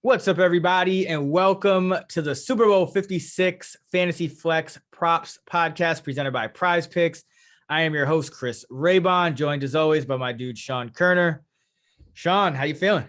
What's up, everybody, and welcome to the Super Bowl 56 Fantasy Flex Props podcast presented by PrizePicks. I am your host, Chris Raybon, joined as always by my dude, Sean Koerner. Sean, how you feeling?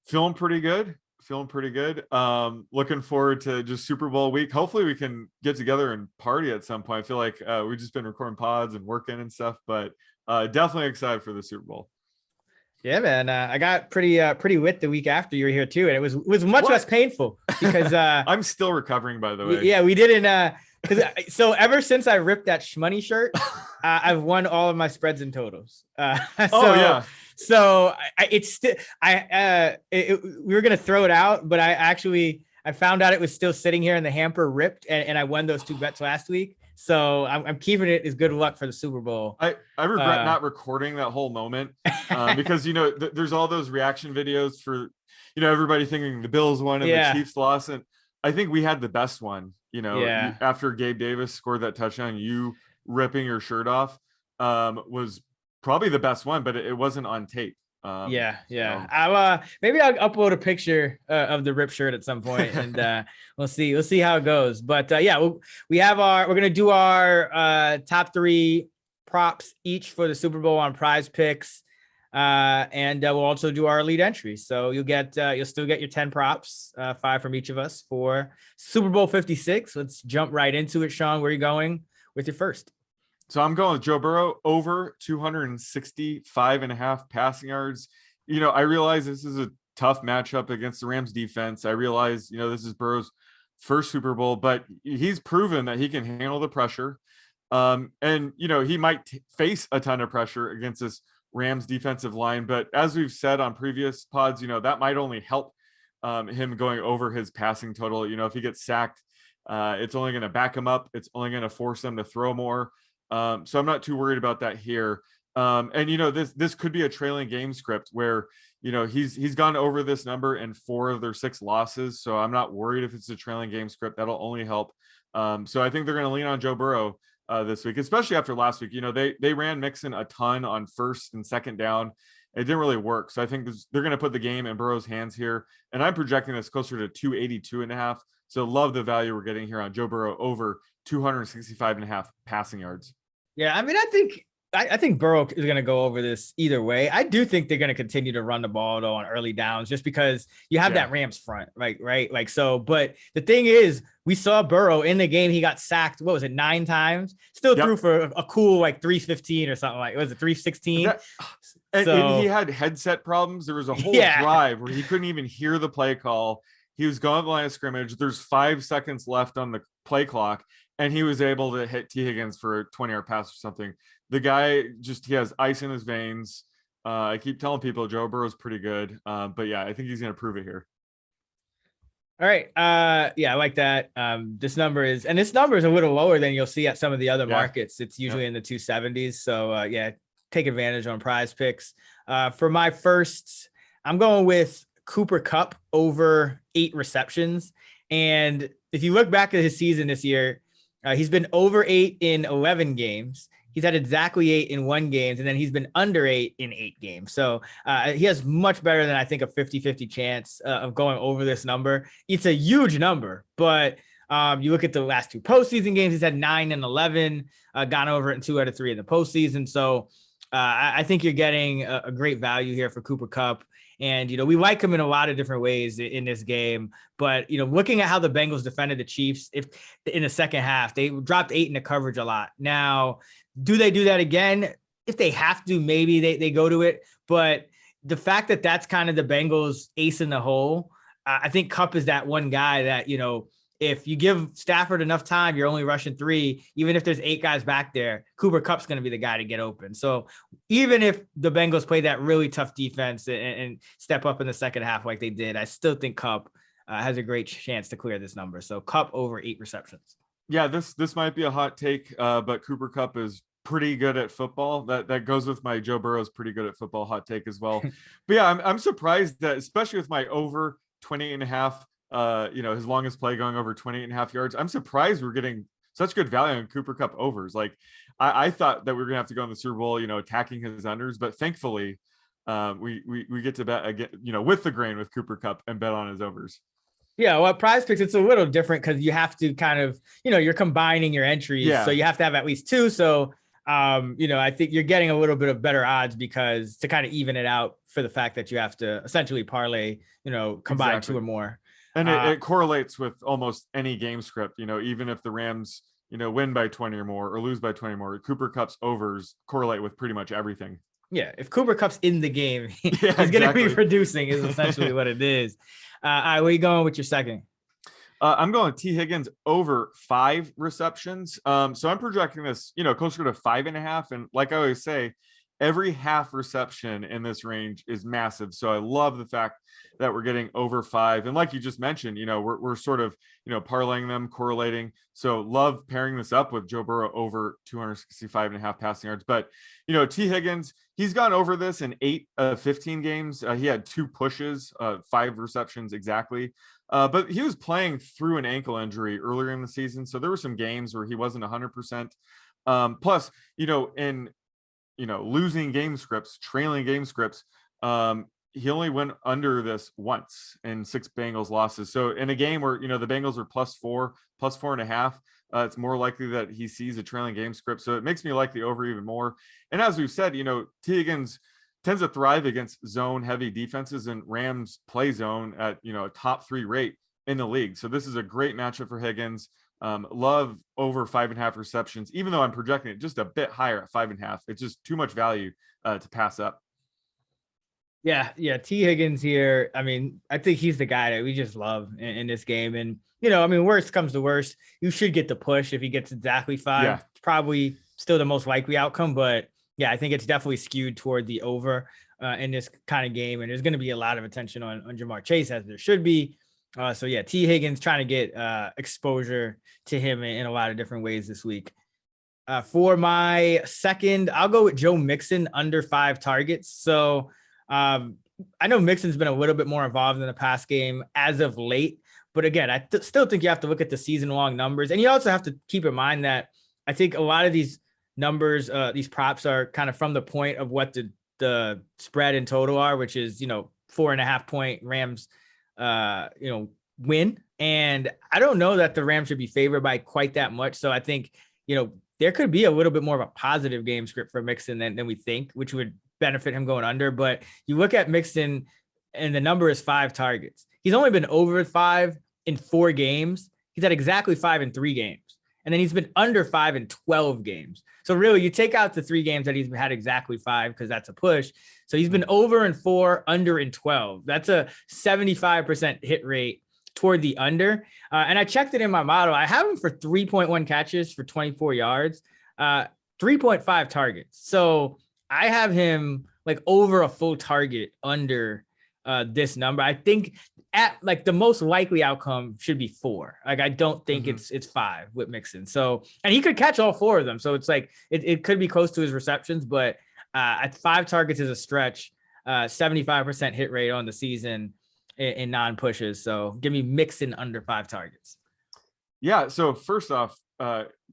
Feeling pretty good. Looking forward to just Super Bowl week. Hopefully we can get together and party at some point. I feel like we've just been recording pods and working and stuff, but definitely excited for the Super Bowl. Yeah, man. I got pretty lit the week after you were here too, and it was much less painful because I'm still recovering, by the way. Yeah, we didn't. So ever since I ripped that Shmoney shirt, I've won all of my spreads and totals. So we were gonna throw it out, but I found out it was still sitting here in the hamper, ripped, and I won those two bets last week. So I'm keeping it as good luck for the Super Bowl. I regret not recording that whole moment because there's all those reaction videos for everybody thinking the Bills won and the Chiefs lost, and I think we had the best one. After Gabe Davis scored that touchdown, you ripping your shirt off was probably the best one, but it wasn't on tape. So. Maybe I'll upload a picture of the rip shirt at some point, and we'll see how it goes. But we're gonna do our top three props each for the Super Bowl on PrizePicks, and we'll also do our lead entries. So you'll still get your 10 props, 5 from each of us for Super Bowl 56. Let's jump right into it. Sean, where are you going with your first? So I'm going with Joe Burrow over 265.5 passing yards. I realize this is a tough matchup against the Rams defense. I realize, this is Burrow's first Super Bowl, but he's proven that he can handle the pressure. He might face a ton of pressure against this Rams defensive line. But as we've said on previous pods, that might only help him going over his passing total. If he gets sacked, it's only going to back him up. It's only going to force them to throw more. So I'm not too worried about that here. This could be a trailing game script where, he's gone over this number in 4 of their 6 losses. So I'm not worried if it's a trailing game script. That'll only help. So I think they're going to lean on Joe Burrow this week, especially after last week. They ran Mixon a ton on first and second down. It didn't really work. So I think they're going to put the game in Burrow's hands here. And I'm projecting this closer to 282.5. So love the value we're getting here on Joe Burrow over 265.5 passing yards. Yeah, I mean, I think Burrow is going to go over this either way. I do think they're going to continue to run the ball though on early downs, just because you have that Rams front, right? But the thing is, we saw Burrow in the game. He got sacked. What was it? 9 times. Still threw for a cool 315 or something. Was it 316? And he had headset problems. There was a whole drive where he couldn't even hear the play call. He was going to the line of scrimmage. There's 5 seconds left on the play clock, and he was able to hit T. Higgins for a 20-yard pass or something. The guy he has ice in his veins. I keep telling people Joe Burrow's pretty good. But yeah, I think he's going to prove it here. All right. I like that. This number is a little lower than you'll see at some of the other markets. It's usually in the 270s. So take advantage on PrizePicks. For my first, I'm going with Cooper Kupp over 8 receptions. And if you look back at his season this year, he's been over 8 in 11 games. He's had exactly 8 in 1 game, and then he's been under 8 in 8 games. So he has much better than I think a 50-50 chance of going over this number. It's a huge number, but you look at the last 2 postseason games, he's had 9 and 11, gone over it in 2 out of 3 in the postseason. So I think you're getting a great value here for Cooper Kupp. And, we like him in a lot of different ways in this game. But, looking at how the Bengals defended the Chiefs, if in the second half, they dropped 8 in the coverage a lot. Now, do they do that again? If they have to, maybe they go to it. But the fact that that's kind of the Bengals ace in the hole, I think Kupp is that one guy that, if you give Stafford enough time, you're only rushing 3. Even if there's 8 guys back there, Cooper Kupp's going to be the guy to get open. So even if the Bengals play that really tough defense and step up in the second half like they did, I still think Kupp has a great chance to clear this number. So Kupp over 8 receptions. Yeah, this might be a hot take, but Cooper Kupp is pretty good at football. That goes with my Joe Burrow's pretty good at football hot take as well. But yeah, I'm surprised that, especially with my over 20.5. His longest play going over 20.5 yards. I'm surprised we're getting such good value on Cooper Kupp overs. I thought that we were gonna have to go in the Super Bowl, attacking his unders, but thankfully we get to bet again, with the grain with Cooper Kupp and bet on his overs. Yeah, well, PrizePicks, it's a little different because you have to kind of, you're combining your entries. Yeah. So you have to have at least two. So, I think you're getting a little bit of better odds because to kind of even it out for the fact that you have to essentially parlay, combine Exactly. two or more. And it correlates with almost any game script, even if the Rams, win by 20 or more or lose by 20 or more, Cooper Kupp's overs correlate with pretty much everything. Yeah, if Cooper Kupp's in the game, he's exactly. going to be producing is essentially what it is. All right, where are you going with your second? I'm going T. Higgins over 5 receptions. So I'm projecting this, closer to 5.5. And like I always say, every half reception in this range is massive. So I love the fact that we're getting over 5. And like you just mentioned, we're sort of, parlaying them, correlating. So love pairing this up with Joe Burrow over 265.5 passing yards. But, T. Higgins, he's gone over this in 8 of 15 games. He had 2 pushes, 5 receptions exactly. But he was playing through an ankle injury earlier in the season. So there were some games where he wasn't 100%. Plus, in losing game scripts, trailing game scripts, he only went under this once in 6 Bengals losses. So in a game where, the Bengals are +4, +4.5, it's more likely that he sees a trailing game script. So it makes me like the over even more. And as we've said, T. Higgins tends to thrive against zone heavy defenses, and Rams play zone at, a top 3 rate in the league. So this is a great matchup for Higgins. Love over 5.5 receptions, even though I'm projecting it just a bit higher at 5.5. It's just too much value to pass up. Yeah. T. Higgins here. I mean, I think he's the guy that we just love in this game. And, worst comes to worst, you should get the push if he gets exactly 5. Yeah. It's probably still the most likely outcome. But yeah, I think it's definitely skewed toward the over in this kind of game. And there's going to be a lot of attention on Jamar Chase, as there should be. So yeah, T. Higgins trying to get exposure to him in a lot of different ways this week. For my second, I'll go with Joe Mixon under 5 targets. So I know Mixon's been a little bit more involved in the pass game as of late, but again, I still think you have to look at the season-long numbers, and you also have to keep in mind that I think a lot of these numbers, these props are kind of from the point of what the spread in total are, which is 4.5 point Rams, win, and I don't know that the Rams should be favored by quite that much. So I think there could be a little bit more of a positive game script for Mixon than we think, which would benefit him going under. But you look at Mixon and the number is 5 targets. He's only been over 5 in 4 games. He's had exactly 5 in 3 games. And then he's been under 5 in 12 games. So really you take out the 3 games that he's had exactly 5, because that's a push. So he's been over in 4, under in 12. That's a 75% hit rate toward the under. And I checked it in my model. I have him for 3.1 catches for 24 yards, 3.5 targets. So I have him like over a full target under this number. I think at like the most likely outcome should be 4. Like I don't think it's 5 with Mixon. So, and he could catch all 4 of them. So it's like it could be close to his receptions, but at 5 targets is a stretch. 75% hit rate on the season in non-pushes. So give me Mixon under 5 targets. Yeah. So first off,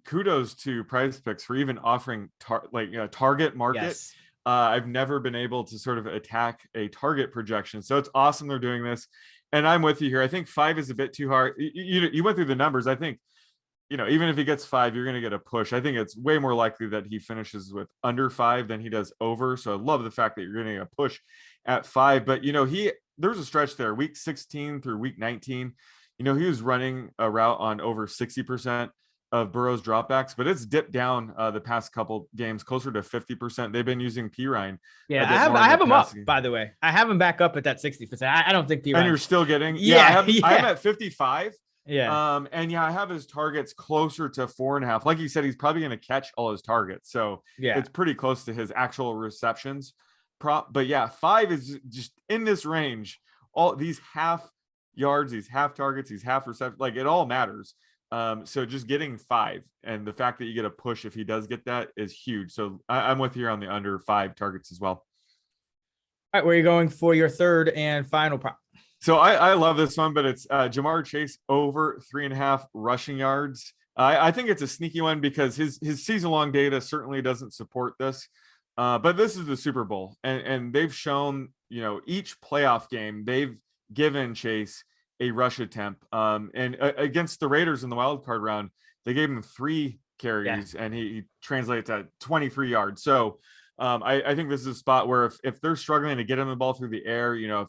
kudos to PrizePicks for even offering target market. Yes. I've never been able to sort of attack a target projection. So it's awesome they're doing this. And I'm with you here. I think 5 is a bit too hard. You went through the numbers. I think, even if he gets 5, you're going to get a push. I think it's way more likely that he finishes with under 5 than he does over. So I love the fact that you're getting a push at 5. But, there was a stretch there, week 16 through week 19. He was running a route on over 60% of Burrow's dropbacks, but it's dipped down the past couple games closer to 50%. They've been using Pirine. Yeah, I have him up, by the way. I have him back up at that 60%. I don't think Pirine. And you're still getting, I'm at 55. Yeah. And I have his targets closer to 4.5. Like you said, he's probably going to catch all his targets. So yeah, it's pretty close to his actual receptions prop. But yeah, 5 is just in this range. All these half yards, these half targets, these half receptions, like it all matters. So just getting 5 and the fact that you get a push if he does get that is huge. So I'm with you on the under 5 targets as well. All right, where are you going for your third and final prop? So I love this one, but it's Jamar Chase over 3.5 rushing yards. I think it's a sneaky one because his season long data certainly doesn't support this. But this is the Super Bowl, and they've shown, each playoff game they've given Chase a rush attempt. And against the Raiders in the wild card round, they gave him 3 carries, and he translates at 23 yards. So I think this is a spot where if they're struggling to get him the ball through the air, if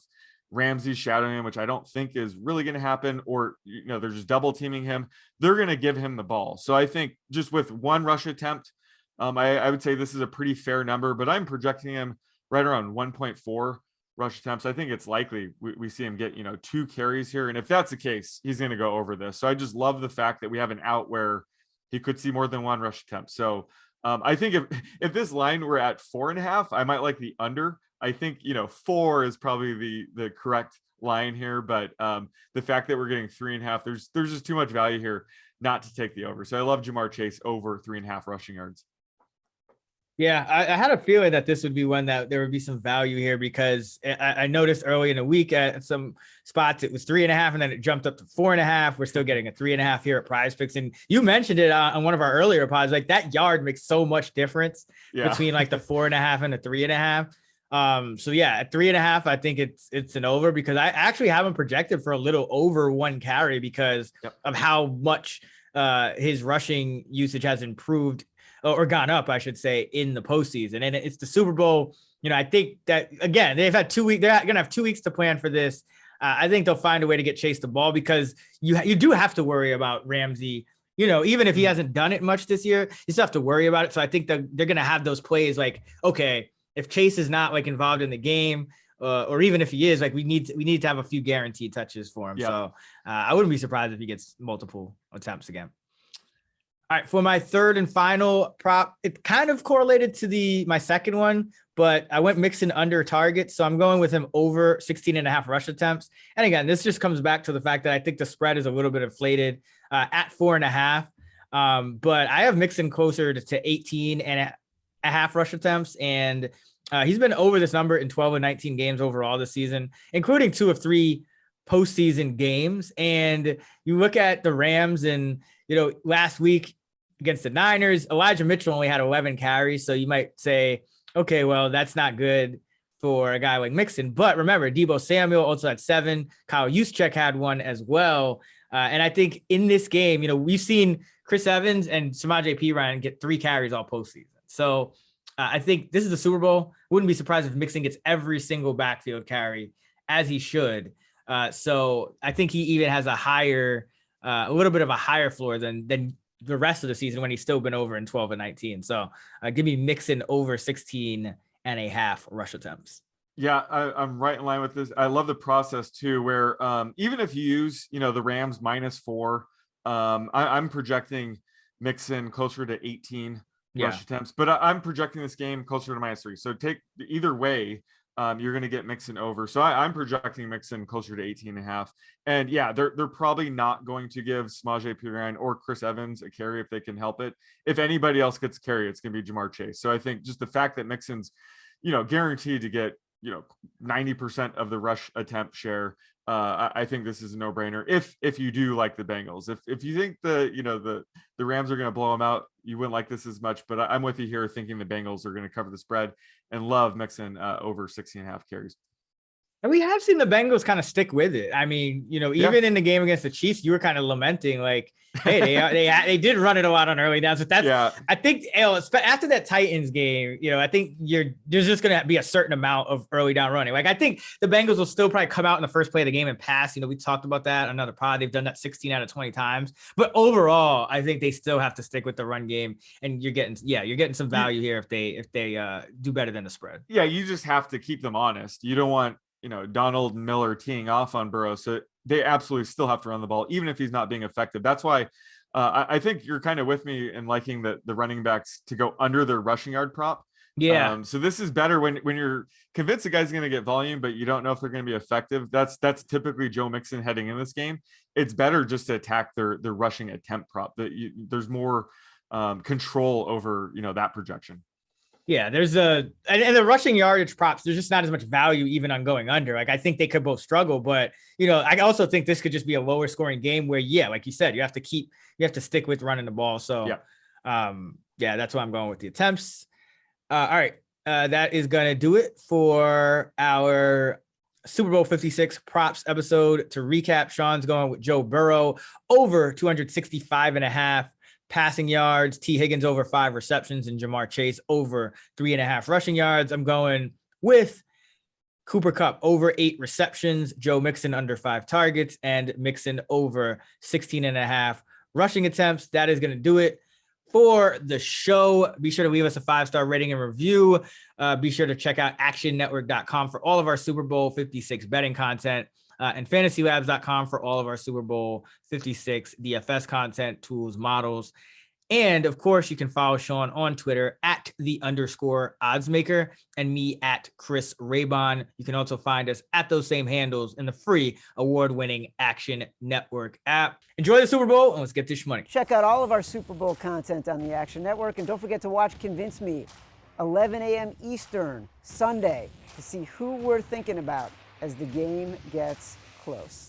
Ramsey's shadowing him, which I don't think is really going to happen, or they're just double teaming him, they're going to give him the ball. So I think just with 1 rush attempt, I would say this is a pretty fair number, but I'm projecting him right around 1.4 rush attempts. I think it's likely we see him get 2 carries here, and if that's the case, he's going to go over this. So I just love the fact that we have an out where he could see more than 1 rush attempt. So I think if this line were at 4.5, I might like the under. I think 4 is probably the correct line here, but the fact that we're getting 3.5, there's just too much value here not to take the over. So I love Ja'Marr Chase over 3.5 rushing yards. Yeah, I had a feeling that this would be one that there would be some value here, because I noticed early in the week at some spots it was 3.5, and then it jumped up to 4.5. We're still getting a 3.5 here at PrizePicks, and you mentioned it on one of our earlier pods. Like, that yard makes so much difference between like the 4.5 and the 3.5. So yeah, at 3.5, I think it's an over, because I actually have him projected for a little over 1 carry because of how much his rushing usage has improved, or gone up, I should say, in the postseason. And it's the Super Bowl. I think that, again, they've had 2 weeks. They're going to have 2 weeks to plan for this. I think they'll find a way to get Chase the ball, because you do have to worry about Ramsey. Even if he hasn't done it much this year, you still have to worry about it. So I think that they're going to have those plays like, okay, if Chase is not like involved in the game, or even if he is, like, we need to have a few guaranteed touches for him. Yeah. So I wouldn't be surprised if he gets multiple attempts again. All right, for my third and final prop, it kind of correlated to my second one, but I went Mixon under target. So I'm going with him over 16.5 rush attempts. And again, this just comes back to the fact that I think the spread is a little bit inflated at 4.5. But I have Mixon closer to 18.5 rush attempts. And he's been over this number in 12 and 19 games overall this season, including 2 of 3 postseason games. And you look at the Rams, and, last week against the Niners, Elijah Mitchell only had 11 carries. So you might say, okay, well, that's not good for a guy like Mixon. But remember, Deebo Samuel also had 7. Kyle Juszczyk had 1 as well. And I think in this game, we've seen Chris Evans and Samaje Perine get 3 carries all postseason. So I think this is the Super Bowl. Wouldn't be surprised if Mixon gets every single backfield carry, as he should. So I think he even has a little bit of a higher floor than the rest of the season, when he's still been over in 12 and 19. So give me Mixon over 16.5 rush attempts. Yeah, I'm right in line with this. I love the process too, where even if you use, the Rams -4, I'm projecting Mixon closer to 18 rush attempts, but I'm projecting this game closer to -3. So take either way, you're going to get Mixon over. So I'm projecting Mixon closer to 18.5. And yeah, they're probably not going to give Samaje Perine or Chris Evans a carry if they can help it. If anybody else gets a carry, it's going to be Ja'Marr Chase. So I think just the fact that Mixon's, guaranteed to get, 90% of the rush attempt share, I think this is a no-brainer. If you do like the Bengals, if you think the Rams are going to blow them out, you wouldn't like this as much. But I'm with you here, thinking the Bengals are going to cover the spread, and love Mixon over 16.5 carries. And we have seen the Bengals kind of stick with it. I mean, even in the game against the Chiefs, you were kind of lamenting, like, hey, they did run it a lot on early downs. But I think after that Titans game, I think there's just going to be a certain amount of early down running. Like, I think the Bengals will still probably come out in the first play of the game and pass. We talked about that on another pod. They've done that 16 out of 20 times. But overall, I think they still have to stick with the run game. And you're getting some value here if they do better than the spread. Yeah, you just have to keep them honest. You don't want Donald and Miller teeing off on Burrow. So they absolutely still have to run the ball, even if he's not being effective. That's why I think you're kind of with me in liking the running backs to go under their rushing yard prop. Yeah. So this is better when you're convinced the guy's going to get volume, but you don't know if they're going to be effective. That's typically Joe Mixon heading in this game. It's better just to attack their rushing attempt prop. There's more control over, that projection. Yeah, there's and the rushing yardage props, there's just not as much value even on going under. Like, I think they could both struggle, but I also think this could just be a lower scoring game where, like you said, you have to stick with running the ball. So that's why I'm going with the attempts. All right. that is going to do it for our Super Bowl 56 props episode. To recap, Sean's going with Joe Burrow over 265.5 passing yards, T. Higgins over 5 receptions, and Jamar Chase over 3.5 rushing yards. I'm going with Cooper Kupp over 8 receptions, Joe Mixon under 5 targets, and Mixon over 16.5 rushing attempts. That is going to do it for the show. Be sure to leave us a 5-star rating and review. Be sure to check out actionnetwork.com for all of our Super Bowl 56 betting content, and fantasylabs.com for all of our Super Bowl 56 DFS content, tools, models. And of course, you can follow Sean on Twitter at _oddsmaker and me at Chris Raybon. You can also find us at those same handles in the free award-winning Action Network app. Enjoy the Super Bowl and let's get this money. Check out all of our Super Bowl content on the Action Network, and don't forget to watch Convince Me, 11 a.m. Eastern, Sunday, to see who we're thinking about as the game gets close.